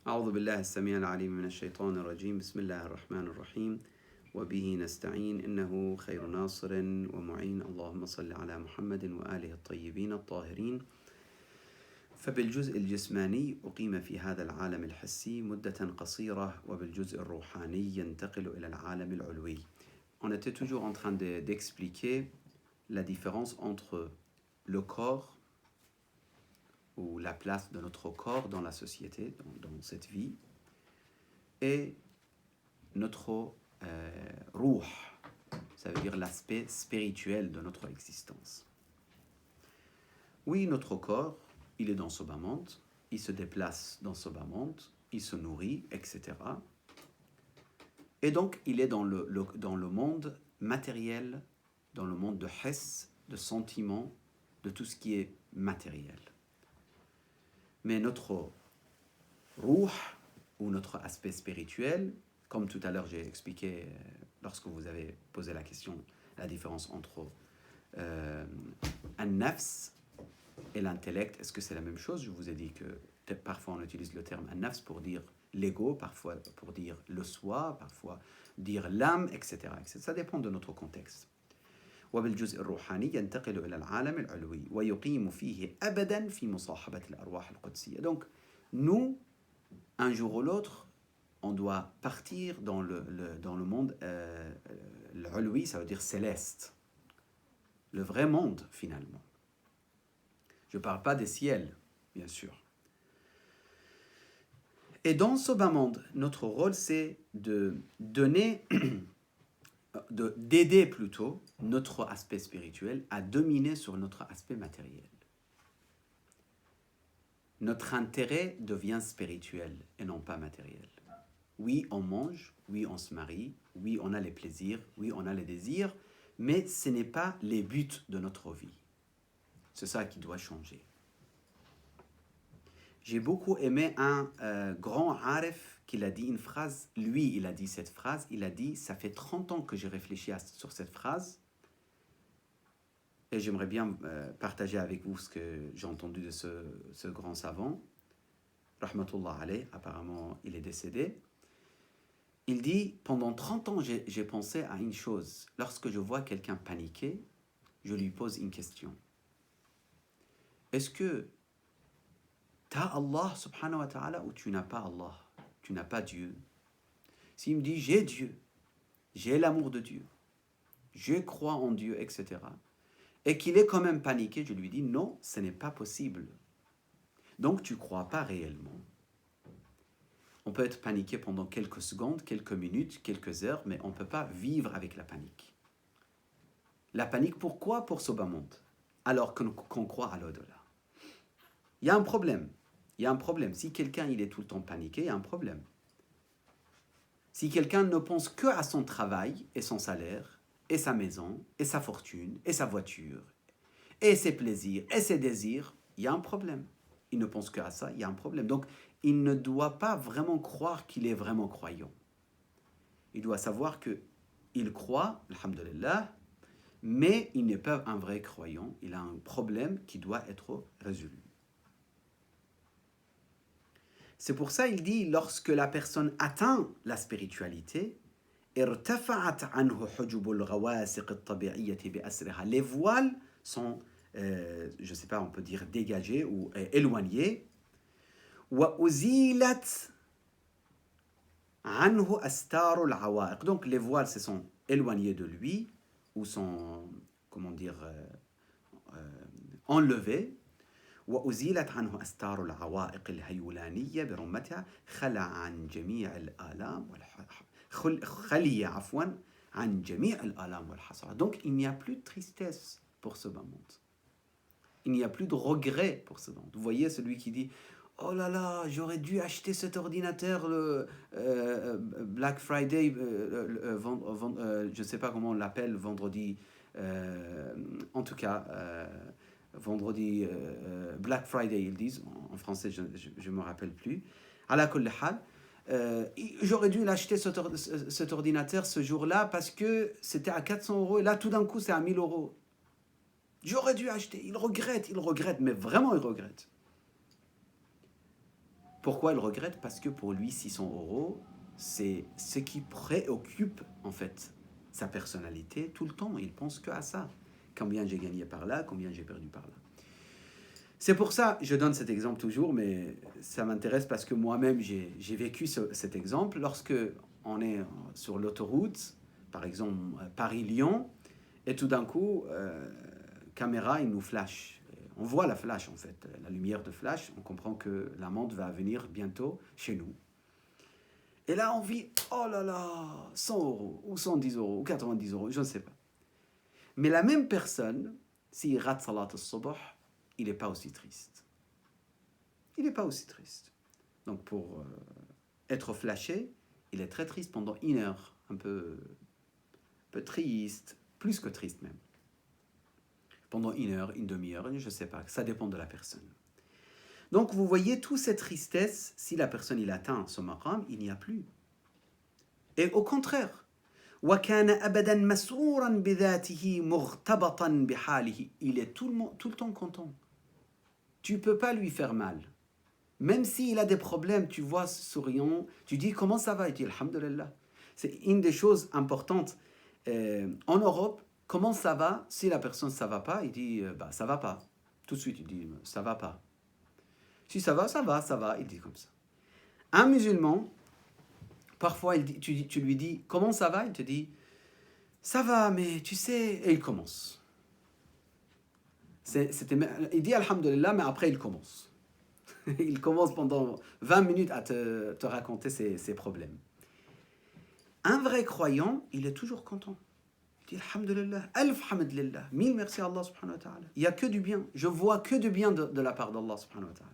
أعوذ بالله السميع العليم من الشيطان الرجيم بسم الله الرحمن الرحيم وبه نستعين إنه خير ناصر ومعين اللهم صل على محمد وآله الطيبين الطاهرين فبالجزء الجسماني أقيم في هذا العالم الحسي مدة قصيرة وبالجزء الروحاني ينتقل إلى العالم العلوي. On était toujours en train d'expliquer la différence entre le corps ou la place de notre corps dans la société, dans cette vie, et notre ruh, ça veut dire l'aspect spirituel de notre existence. Oui, notre corps, il est dans ce bas monde, il se déplace dans ce bas monde, il se nourrit, etc. Et donc, il est dans le monde matériel, dans le monde de hess, de sentiments, de tout ce qui est matériel. Mais notre ruh, ou notre aspect spirituel, comme tout à l'heure j'ai expliqué lorsque vous avez posé la question, la différence entre un nafs et l'intellect, est-ce que c'est la même chose? Je vous ai dit que parfois on utilise le terme un nafs pour dire l'ego, parfois pour dire le soi, parfois dire l'âme, etc. Ça dépend de notre contexte. وبالجزء الروحاني ينتقل إلى العالم العلوي ويقيم فيه أبدا في مصاحبة الأرواح القدسية. Donc, nous, un jour ou l'autre, on doit partir dans le monde l'ulwi, ça veut dire céleste, le vrai monde finalement. Je ne parle pas des ciels, bien sûr. Et dans ce bas monde, notre rôle, c'est de donner... d'aider plutôt notre aspect spirituel à dominer sur notre aspect matériel. Notre intérêt devient spirituel et non pas matériel. Oui, on mange, oui, on se marie, oui, on a les plaisirs, oui, on a les désirs, mais ce n'est pas les buts de notre vie. C'est ça qui doit changer. J'ai beaucoup aimé un grand arif qu'il a dit une phrase, lui il a dit cette phrase, il a dit, ça fait 30 ans que j'ai réfléchi sur cette phrase et j'aimerais bien partager avec vous ce que j'ai entendu de ce grand savant, rahmatullah alayh, apparemment il est décédé. Il dit, pendant 30 ans j'ai pensé à une chose, lorsque je vois quelqu'un paniquer, je lui pose une question. Est-ce que tu as Allah subhanahu wa ta'ala ou tu n'as pas Allah? Tu n'as pas Dieu. S'il me dit j'ai Dieu, j'ai l'amour de Dieu, je crois en Dieu, etc. et qu'il est quand même paniqué, je lui dis non, ce n'est pas possible. Donc tu ne crois pas réellement. On peut être paniqué pendant quelques secondes, quelques minutes, quelques heures, mais on ne peut pas vivre avec la panique. La panique, pourquoi? Pour ce bas monde, alors qu'on croit à l'au-delà. Il y a un problème. Il y a un problème. Si quelqu'un il est tout le temps paniqué, il y a un problème. Si quelqu'un ne pense que à son travail et son salaire, et sa maison, et sa fortune, et sa voiture, et ses plaisirs, et ses désirs, il y a un problème. Il ne pense qu'à ça, il y a un problème. Donc, il ne doit pas vraiment croire qu'il est vraiment croyant. Il doit savoir qu'il croit, alhamdulillah, mais il n'est pas un vrai croyant. Il a un problème qui doit être résolu. C'est pour ça il dit, lorsque la personne atteint la spiritualité, les voiles sont, je ne sais pas, on peut dire dégagés ou éloignés. Donc les voiles se sont éloignés de lui ou sont, comment dire, enlevés. وأزيلت عنه أستار العوائق الهيولانية برمتها خلع عن جميع الآلام خلي عفوا عن جميع الآلام والحسرات. Donc il n'y a plus de tristesse pour ce bas monde. Il n'y a plus de regret pour ce monde. Vous voyez celui qui dit oh là là, j'aurais dû acheter cet ordinateur le Black Friday, je ne sais pas comment on l'appelle, vendredi, en tout cas vendredi Black Friday, ils disent, en français je ne me rappelle plus. Ala kulli hal, j'aurais dû l'acheter cet ordinateur ce jour-là parce que c'était à 400 € et là tout d'un coup c'est à 1000 €. J'aurais dû acheter. Il regrette, mais vraiment il regrette. Pourquoi il regrette? Parce que pour lui, 600 €, c'est ce qui préoccupe en fait sa personnalité tout le temps. Il pense qu'à ça. Combien j'ai gagné par là, combien j'ai perdu par là. C'est pour ça, je donne cet exemple toujours, mais ça m'intéresse parce que moi-même, j'ai vécu cet exemple. Lorsque on est sur l'autoroute, par exemple Paris-Lyon, et tout d'un coup, caméra, il nous flash. On voit la flash en fait, la lumière de flash, on comprend que la montre va venir bientôt chez nous. Et là, on vit, oh là là, 100 € ou 110 € ou 90 €, je ne sais pas. Mais la même personne, s'il rate Salat al-Subh, il n'est pas aussi triste. Il n'est pas aussi triste. Donc pour être flashé, il est très triste pendant 1 heure, un peu triste, plus que triste même. Pendant 1 heure, une demi-heure, je ne sais pas, ça dépend de la personne. Donc vous voyez, toute cette tristesse, si la personne il atteint ce maqam, il n'y a plus. Et au contraire, وَكَانَ أَبَدًا مَسْرُورًا بِذَاتِهِ مُغْتَبَطًا بِحَالِهِ. Il est tout le temps content. Tu ne peux pas lui faire mal. Même s'il a des problèmes, tu vois souriant, tu dis comment ça va, il dit alhamdulillah. C'est une des choses importantes. En Europe, comment ça va? Si la personne ça va pas, il dit bah ça va pas. Tout de suite il dit ça va pas. Si ça va, ça va, ça va, il dit comme ça. Un musulman, parfois il dit, tu lui dis comment ça va, il te dit ça va, mais tu sais, et il commence. Il dit alhamdulillah, mais après il commence. Il commence pendant 20 minutes à te raconter ses problèmes. Un vrai croyant, il est toujours content. Il dit alhamdulillah, alf hamdulillah, mille merci à Allah subhanahu wa ta'ala. Il n'y a que du bien. Je vois que du bien de la part d'Allah subhanahu wa ta'ala.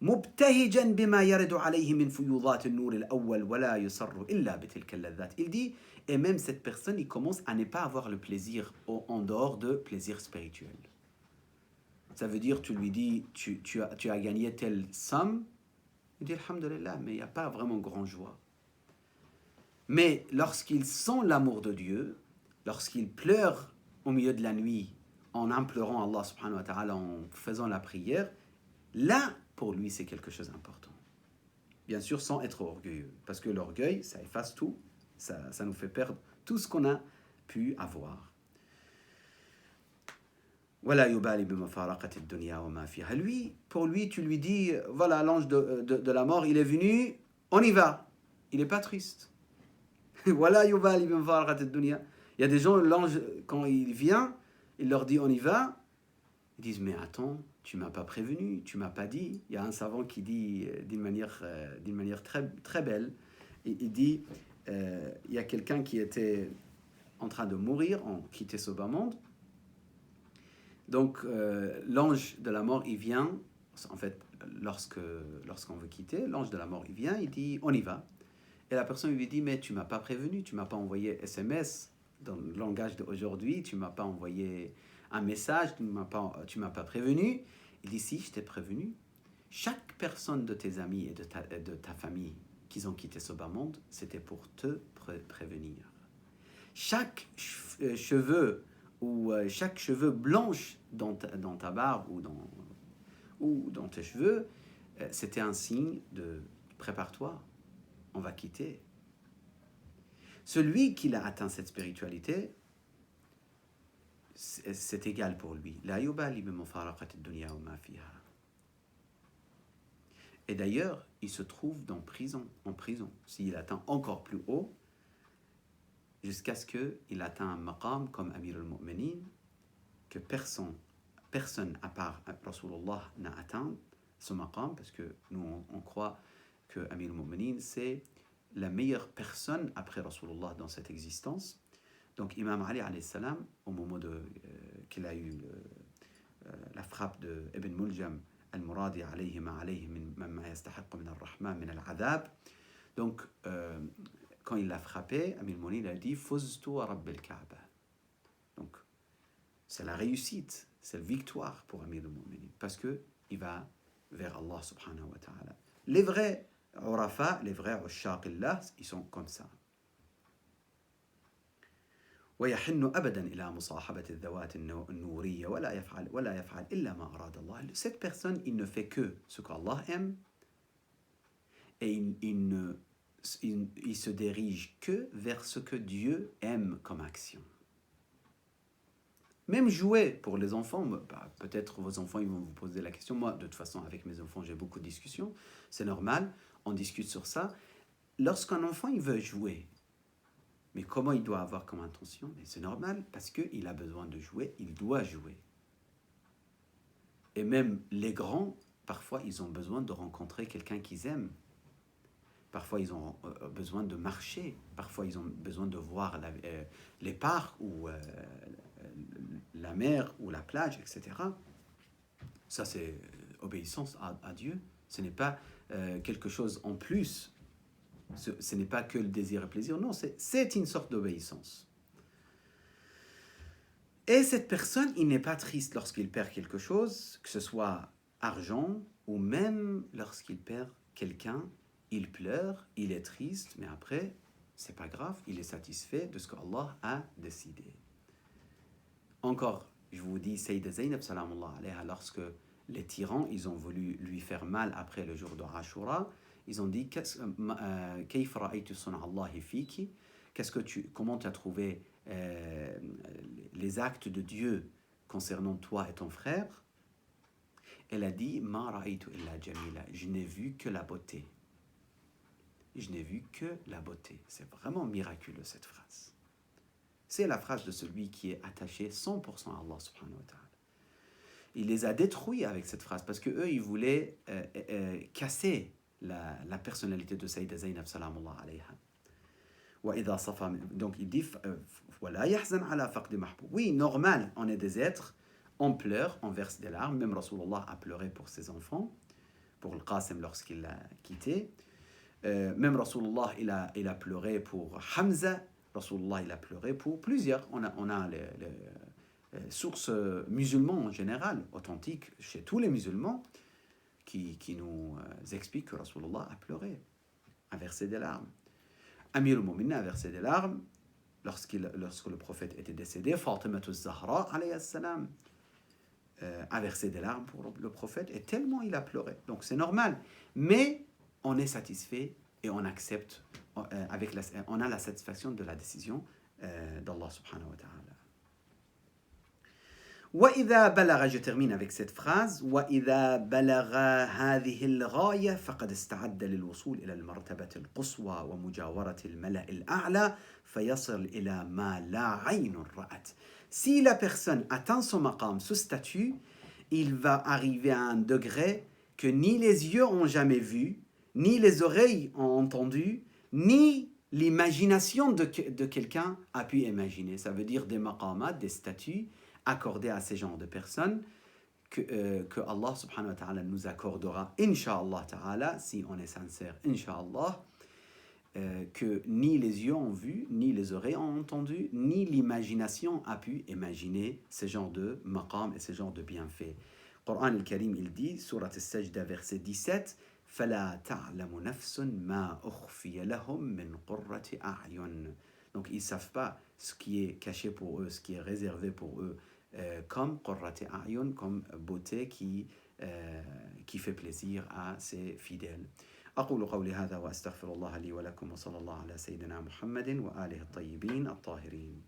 مبتهجا بما يرد عليه من فيوضات النور الأول ولا يسر إلا بتلك اللذات. Il dit, et même cette personne, il commence à ne pas avoir le plaisir en dehors de plaisir spirituel. Ça veut dire, tu lui dis, tu as gagné telle somme, il dit alhamdulillah, mais il n'y a pas vraiment grande joie. Mais lorsqu'il sent l'amour de Dieu, lorsqu'il pleure au milieu de la nuit, en implorant Allah subhanahu wa ta'ala, en faisant la prière, là, pour lui, c'est quelque chose d'important. Bien sûr, sans être orgueilleux. Parce que l'orgueil, ça efface tout. Ça nous fait perdre tout ce qu'on a pu avoir. Lui, pour lui, tu lui dis, voilà, l'ange de la mort, il est venu, on y va. Il n'est pas triste. Il y a des gens, l'ange, quand il vient, il leur dit, on y va. Ils disent, mais attends, tu ne m'as pas prévenu, tu ne m'as pas dit. Il y a un savant qui dit d'une manière très, très belle, il dit, il y a quelqu'un qui était en train de mourir, on quittait ce bas monde. Donc, l'ange de la mort, il vient, en fait, lorsqu'on veut quitter, l'ange de la mort, il vient, il dit, on y va. Et la personne lui dit, mais tu ne m'as pas prévenu, tu ne m'as pas envoyé SMS, dans le langage d'aujourd'hui, tu ne m'as pas envoyé un message, tu ne m'as pas prévenu. Il dit, si, je t'ai prévenu. Chaque personne de tes amis et de ta famille qui ont quitté ce bas monde, c'était pour te prévenir. Chaque cheveu ou chaque cheveu blanche dans ta barbe ou dans tes cheveux, c'était un signe de prépare-toi, on va quitter. Celui qui a atteint cette spiritualité, c'est égal pour lui. Et d'ailleurs, il se trouve en prison, s'il atteint encore plus haut, jusqu'à ce qu'il atteigne un maqam comme Amir al-Mu'minin, que personne à part Rasulullah n'a atteint ce maqam, parce que nous on croit que Amir al-Mu'minin c'est la meilleure personne après Rasulullah dans cette existence. Donc Imam Ali alayhi salam, au moment qu'il a eu la frappe de Ibn Muljam al-Muradi alayhi ma yastahiq min al-Rahman min al-Adab, donc quand il l'a frappé, Amir al-Mu'minin a dit Fuztu wa Rabbil Kaaba. Donc c'est la réussite, c'est la victoire pour Amir al-Mu'minin, parce qu'il va vers Allah subhanahu wa ta'ala. Les vrais Urafa, les vrais Ushaqillah, ils sont comme ça. ويحن أبدا إلى مصاحبة الذوات النورية ولا يفعل إلا ما أراد الله. Cette personne, il ne fait que ce qu'Allah aime et il se dirige que vers ce que Dieu aime comme action. Même jouer pour les enfants, peut-être vos enfants ils vont vous poser la question. Moi, de toute façon, avec mes enfants, j'ai beaucoup de discussions. C'est normal, on discute sur ça. Lorsqu'un enfant il veut jouer, mais comment il doit avoir comme intention? Mais c'est normal, parce qu'il a besoin de jouer, il doit jouer. Et même les grands, parfois, ils ont besoin de rencontrer quelqu'un qu'ils aiment. Parfois, ils ont besoin de marcher. Parfois, ils ont besoin de voir les parcs ou la mer ou la plage, etc. Ça, c'est obéissance à Dieu. Ce n'est pas quelque chose en plus. Ce n'est pas que le désir et plaisir. Non, c'est une sorte d'obéissance. Et cette personne, il n'est pas triste lorsqu'il perd quelque chose, que ce soit argent ou même lorsqu'il perd quelqu'un. Il pleure, il est triste, mais après, c'est pas grave, il est satisfait de ce qu'Allah a décidé. Encore, je vous dis, Sayyida Zaynab, salamullah alayha, lorsque les tyrans, ils ont voulu lui faire mal après le jour de Ashura, ils ont dit, comment tu as trouvé les actes de Dieu concernant toi et ton frère? Elle a dit, ma ra'aytu illa jamila, je n'ai vu que la beauté. Je n'ai vu que la beauté. C'est vraiment miraculeux cette phrase. C'est la phrase de celui qui est attaché 100% à Allah subhanahu wa ta'ala. Il les a détruits avec cette phrase parce qu'eux, ils voulaient casser la personnalité de Sayyida Zaynab salamullah alayha. Donc il dit oui, normal, on est des êtres, on pleure, on verse des larmes. Même Rasulullah a pleuré pour ses enfants, pour le Qasim lorsqu'il l'a quitté. Même Rasulullah, il a pleuré pour Hamza. Rasulullah, il a pleuré pour plusieurs. On a les sources musulmanes en général, authentiques, chez tous les musulmans, qui nous expliquent que Rasulullah a pleuré, a versé des larmes. Amir al-Mu'minin a versé des larmes lorsque le prophète était décédé. Fatima az-Zahra, alayhi salam, a versé des larmes pour le prophète, et tellement il a pleuré. Donc c'est normal. Mais on est satisfait et on accepte, on a la satisfaction de la décision d'Allah subhanahu wa ta'ala. وإذا بلغ, je termine avec cette phrase, وإذا بلغ هذه الغاية فقد استعد للوصول إلى المرتبة القصوى ومجاورة الملأ الأعلى فيصل إلى ما لا عين رأت. Si la personne atteint son maqam, ce statut, il va arriver à un degré que ni les yeux ont jamais vu, ni les oreilles ont entendu, ni l'imagination de quelqu'un a pu imaginer. Ça veut dire des maqamat, des statuts accordés à ces genres de personnes que Allah subhanahu wa ta'ala nous accordera, incha'Allah ta'ala, si on est sincère, incha'Allah, que ni les yeux ont vu, ni les oreilles ont entendu, ni l'imagination a pu imaginer ce genre de maqam et ce genre de bienfaits. Coran al-Karim, il dit, Surat al-Sajda, verset 17, فَلَا تَعْلَمُ نَفْسٌ مَا أُخْفِيَ لَهُم مِّن قُرَّةِ أَعْيُنٍ. Donc ils ne savent pas ce qui est caché pour eux, ce qui est réservé pour eux, comme قُرَّةِ أَعْيُن, comme beauté qui fait plaisir à ses fidèles. أقول قولي هذا وأستغفر الله لي ولكم وصلى الله على سيدنا محمد وآله الطيبين الطاهرين.